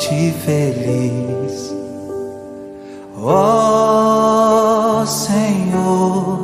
noite feliz, ó Senhor.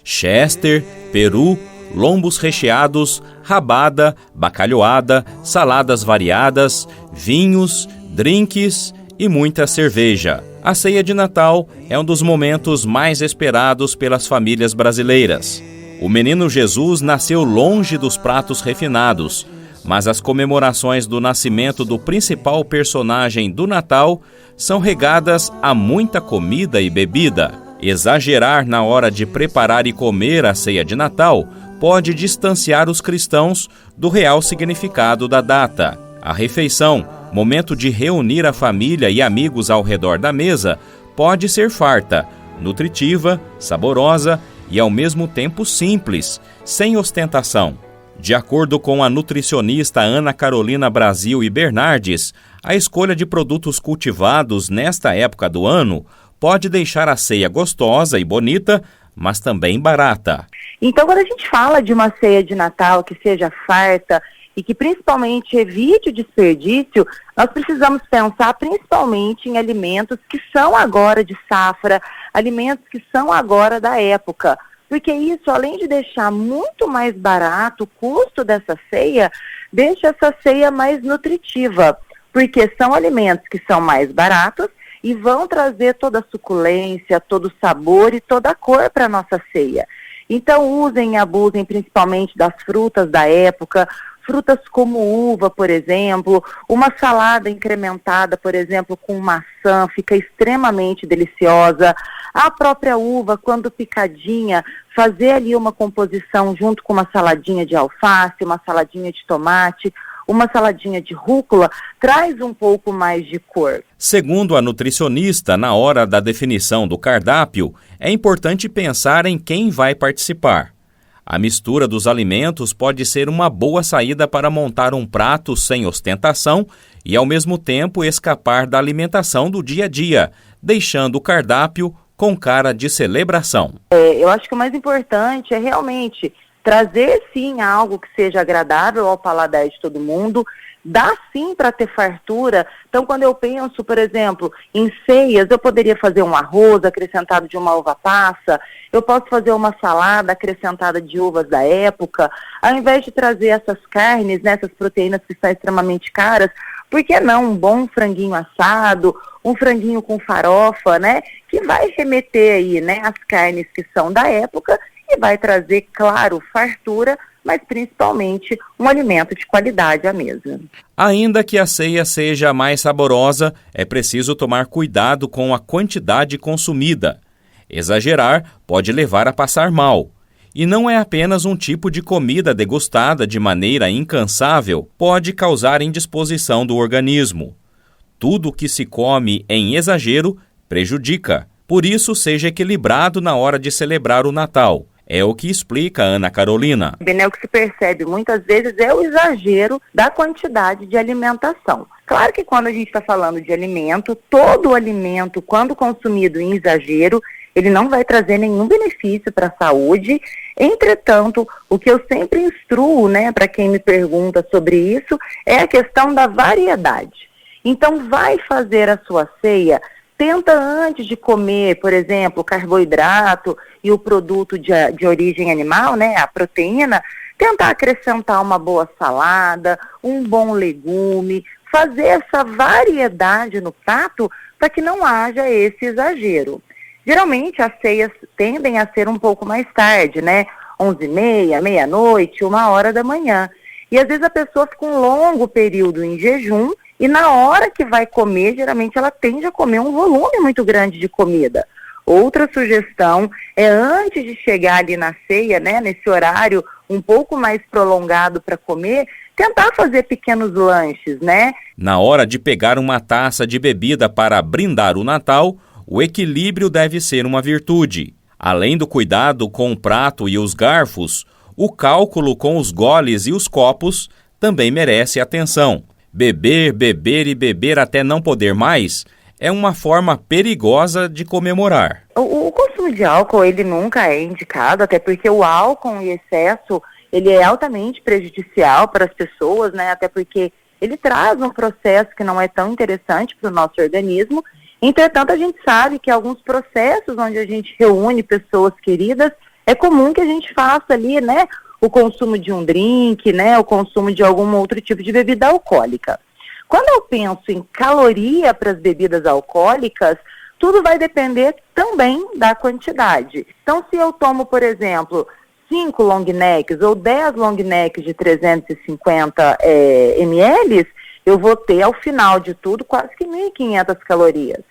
Chester, peru, lombos recheados, rabada, bacalhoada, saladas variadas, vinhos, drinks e muita cerveja. A ceia de Natal é um dos momentos mais esperados pelas famílias brasileiras. O menino Jesus nasceu longe dos pratos refinados, mas as comemorações do nascimento do principal personagem do Natal são regadas a muita comida e bebida. Exagerar na hora de preparar e comer a ceia de Natal pode distanciar os cristãos do real significado da data. A refeição, momento de reunir a família e amigos ao redor da mesa, pode ser farta, nutritiva, saborosa e ao mesmo tempo simples, sem ostentação. De acordo com a nutricionista Ana Carolina Brasil e Bernardes, a escolha de produtos cultivados nesta época do ano pode deixar a ceia gostosa e bonita, mas também barata. Então, quando a gente fala de uma ceia de Natal que seja farta e que principalmente evite o desperdício, nós precisamos pensar principalmente em alimentos que são agora de safra, alimentos que são agora da época. Porque isso, além de deixar muito mais barato o custo dessa ceia, deixa essa ceia mais nutritiva. Porque são alimentos que são mais baratos e vão trazer toda a suculência, todo o sabor e toda a cor para a nossa ceia. Então usem e abusem principalmente das frutas da época, frutas como uva, por exemplo, uma salada incrementada, por exemplo, com maçã, fica extremamente deliciosa. A própria uva, quando picadinha, fazer ali uma composição junto com uma saladinha de alface, uma saladinha de tomate, uma saladinha de rúcula, traz um pouco mais de cor. Segundo a nutricionista, na hora da definição do cardápio, é importante pensar em quem vai participar. A mistura dos alimentos pode ser uma boa saída para montar um prato sem ostentação e, ao mesmo tempo, escapar da alimentação do dia a dia, deixando o cardápio com cara de celebração. Eu acho que o mais importante é realmente trazer, sim, algo que seja agradável ao paladar de todo mundo, dá sim para ter fartura. Então, quando eu penso, por exemplo, em ceias, eu poderia fazer um arroz acrescentado de uma uva passa, eu posso fazer uma salada acrescentada de uvas da época, ao invés de trazer essas carnes, né, essas proteínas que são extremamente caras, por que não um bom franguinho assado, um franguinho com farofa, né, que vai remeter aí, né, as carnes que são da época e vai trazer, claro, fartura, mas principalmente um alimento de qualidade à mesa. Ainda que a ceia seja mais saborosa, é preciso tomar cuidado com a quantidade consumida. Exagerar pode levar a passar mal. E não é apenas um tipo de comida degustada de maneira incansável, pode causar indisposição do organismo. Tudo que se come em exagero prejudica. Por isso, seja equilibrado na hora de celebrar o Natal. É o que explica Ana Carolina. O que se percebe muitas vezes é o exagero da quantidade de alimentação. Claro que quando a gente está falando de alimento, todo alimento, quando consumido em exagero, ele não vai trazer nenhum benefício para a saúde. Entretanto, o que eu sempre instruo, né, para quem me pergunta sobre isso, é a questão da variedade. Então, vai fazer a sua ceia, tenta antes de comer, por exemplo, o carboidrato e o produto de origem animal, né, a proteína, tentar acrescentar uma boa salada, um bom legume, fazer essa variedade no prato para que não haja esse exagero. Geralmente as ceias tendem a ser um pouco mais tarde, né, 11h30, meia-noite, 1h da manhã. E às vezes a pessoa fica um longo período em jejum e na hora que vai comer, geralmente ela tende a comer um volume muito grande de comida. Outra sugestão é, antes de chegar ali na ceia, né, nesse horário um pouco mais prolongado para comer, tentar fazer pequenos lanches, né? Na hora de pegar uma taça de bebida para brindar o Natal, o equilíbrio deve ser uma virtude. Além do cuidado com o prato e os garfos, o cálculo com os goles e os copos também merece atenção. Beber, beber e beber até não poder mais é uma forma perigosa de comemorar. O consumo de álcool, ele nunca é indicado, até porque o álcool em excesso, ele é altamente prejudicial para as pessoas, né? Até porque ele traz um processo que não é tão interessante para o nosso organismo. Entretanto, a gente sabe que alguns processos onde a gente reúne pessoas queridas, é comum que a gente faça ali, né, o consumo de um drink, né, o consumo de algum outro tipo de bebida alcoólica. Quando eu penso em caloria para as bebidas alcoólicas, tudo vai depender também da quantidade. Então, se eu tomo, por exemplo, 5 long necks ou 10 long necks de 350 ml, eu vou ter, ao final de tudo, quase que 1.500 calorias.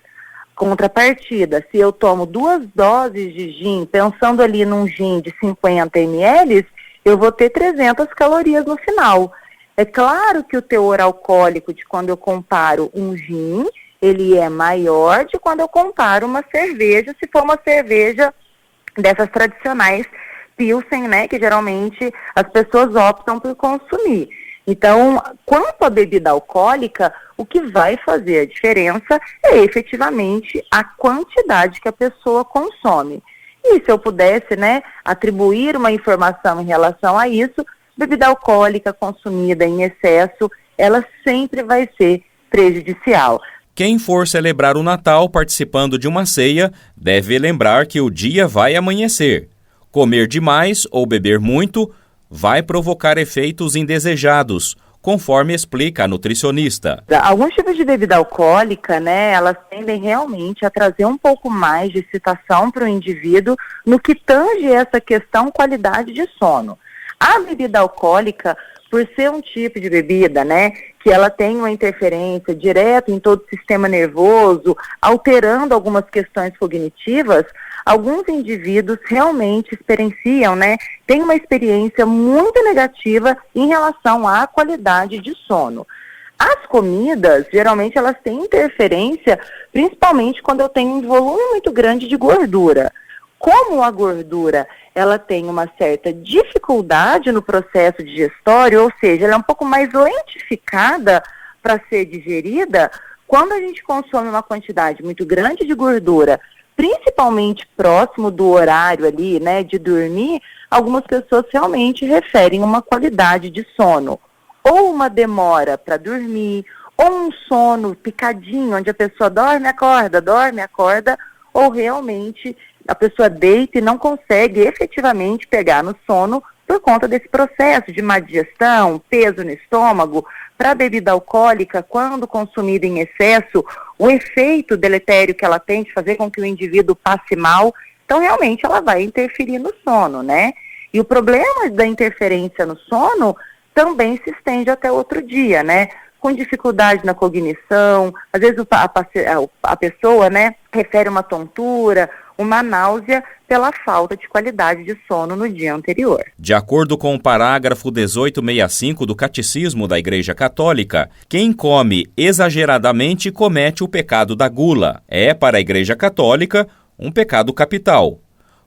Contrapartida, se eu tomo 2 doses de gin, pensando ali num gin de 50 ml, eu vou ter 300 calorias no final. É claro que o teor alcoólico de quando eu comparo um gin, ele é maior de quando eu comparo uma cerveja, se for uma cerveja dessas tradicionais Pilsen, né, que geralmente as pessoas optam por consumir. Então, quanto à bebida alcoólica, o que vai fazer a diferença é efetivamente a quantidade que a pessoa consome. E se eu pudesse, né, atribuir uma informação em relação a isso, bebida alcoólica consumida em excesso, ela sempre vai ser prejudicial. Quem for celebrar o Natal participando de uma ceia, deve lembrar que o dia vai amanhecer. Comer demais ou beber muito vai provocar efeitos indesejados, conforme explica a nutricionista. Alguns tipos de bebida alcoólica, né, elas tendem realmente a trazer um pouco mais de excitação para o indivíduo no que tange essa questão qualidade de sono. A bebida alcoólica, por ser um tipo de bebida, né, que ela tem uma interferência direta em todo o sistema nervoso, alterando algumas questões cognitivas, alguns indivíduos realmente experienciam, né, tem uma experiência muito negativa em relação à qualidade de sono. As comidas, geralmente, elas têm interferência, principalmente quando eu tenho um volume muito grande de gordura. Como a gordura, ela tem uma certa dificuldade no processo digestório, ou seja, ela é um pouco mais lentificada para ser digerida, quando a gente consome uma quantidade muito grande de gordura, principalmente próximo do horário ali, né, de dormir, algumas pessoas realmente referem uma qualidade de sono, ou uma demora para dormir, ou um sono picadinho, onde a pessoa dorme, acorda, ou realmente a pessoa deita e não consegue efetivamente pegar no sono por conta desse processo de má digestão, peso no estômago. Para a bebida alcoólica, quando consumida em excesso, o efeito deletério que ela tem de fazer com que o indivíduo passe mal, então realmente ela vai interferir no sono, né? E o problema da interferência no sono também se estende até outro dia, né? Com dificuldade na cognição, às vezes a pessoa, né, refere uma tontura, uma náusea pela falta de qualidade de sono no dia anterior. De acordo com o parágrafo 1865 do Catecismo da Igreja Católica, quem come exageradamente comete o pecado da gula. É, para a Igreja Católica, um pecado capital.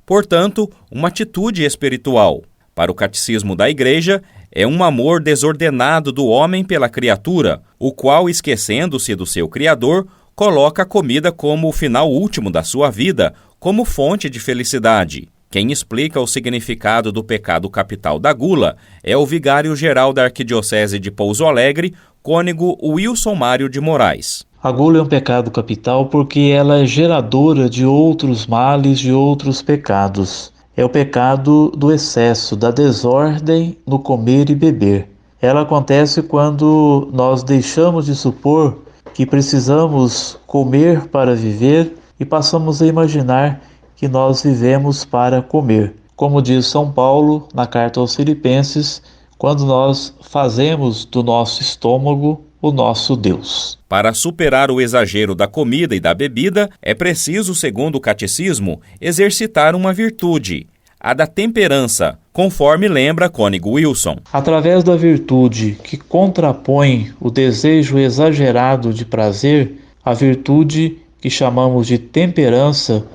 Portanto, uma atitude espiritual. Para o Catecismo da Igreja, é um amor desordenado do homem pela criatura, o qual, esquecendo-se do seu Criador, coloca a comida como o final último da sua vida, como fonte de felicidade. Quem explica o significado do pecado capital da gula é o vigário-geral da Arquidiocese de Pouso Alegre, cônego Wilson Mário de Moraes. A gula é um pecado capital porque ela é geradora de outros males, de outros pecados. É o pecado do excesso, da desordem no comer e beber. Ela acontece quando nós deixamos de supor que precisamos comer para viver e passamos a imaginar que nós vivemos para comer. Como diz São Paulo na carta aos Filipenses, quando nós fazemos do nosso estômago o nosso Deus. Para superar o exagero da comida e da bebida, é preciso, segundo o Catecismo, exercitar uma virtude, a da temperança, conforme lembra cônego Wilson. Através da virtude que contrapõe o desejo exagerado de prazer, a virtude que chamamos de temperança,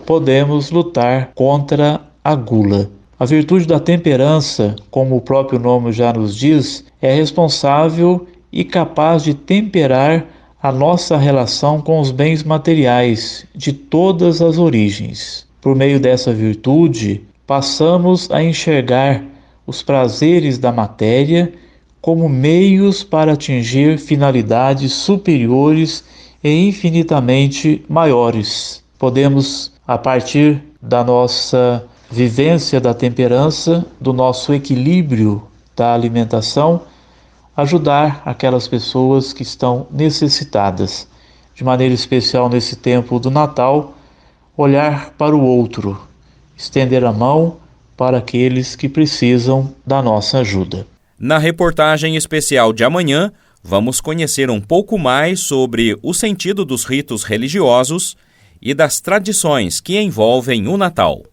podemos lutar contra a gula. A virtude da temperança, como o próprio nome já nos diz, é responsável e capaz de temperar a nossa relação com os bens materiais de todas as origens. Por meio dessa virtude, passamos a enxergar os prazeres da matéria como meios para atingir finalidades superiores e infinitamente maiores. Podemos, a partir da nossa vivência da temperança, do nosso equilíbrio da alimentação, ajudar aquelas pessoas que estão necessitadas. De maneira especial nesse tempo do Natal, olhar para o outro, estender a mão para aqueles que precisam da nossa ajuda. Na reportagem especial de amanhã, vamos conhecer um pouco mais sobre o sentido dos ritos religiosos e das tradições que envolvem o Natal.